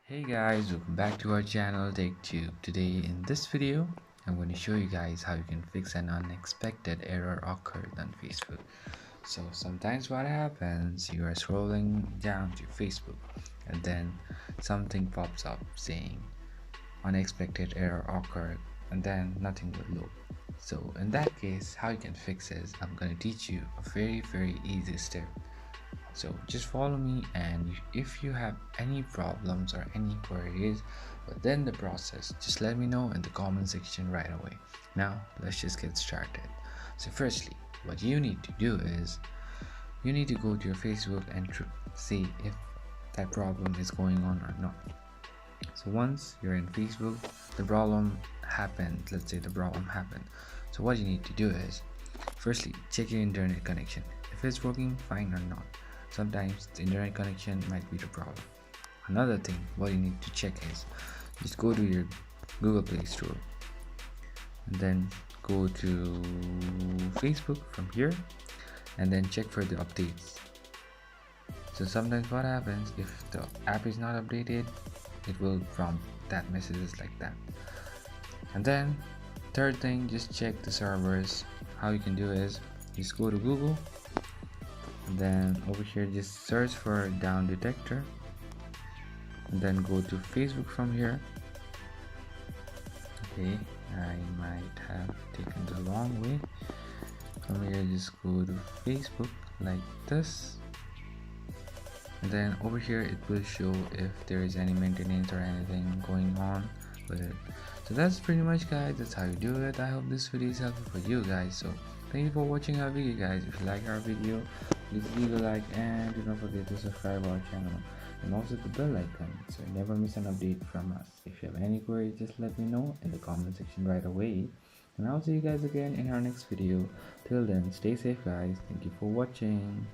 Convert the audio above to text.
Hey guys, welcome back to our channel TechTube. Today in this video, I'm going to show you guys how you can fix an unexpected error occurred on Facebook. So sometimes what happens, you are scrolling down to Facebook and then something pops up saying unexpected error occurred and then nothing will load. So in that case, how you can fix is I'm going to teach you a very easy step. So just follow me, and if you have any problems or any queries within the process, just let me know in the comment section right away. Now let's just get started. So firstly, what you need to do is you need to go to your Facebook and see if that problem is going on or not. So once you're in Facebook, the problem happened. Let's say the problem happened. So what you need to do is firstly check your internet connection, if it's working fine or not. Sometimes the internet connection might be the problem. Another thing what you need to check is just go to your Google Play Store and then go to Facebook from here and then check for the updates. So sometimes what happens, if the app is not updated, it will prompt that messages like that. And then third thing, just check the servers. How you can do is just go to Google and then over here just search for down detector and then go to Facebook from here. Okay, I might have taken the long way. From here just go to Facebook like this, and then over here it will show if there is any maintenance or anything going on with it. So that's pretty much, guys, that's how you do it. I hope this video is helpful for you guys. So thank you for watching our video, guys. If you like our video, please leave a like and do not forget to subscribe our channel and also the bell icon so you never miss an update from us. If you have any queries, just let me know in the comment section right away, and I'll see you guys again in our next video. Till then, stay safe, guys. Thank you for watching.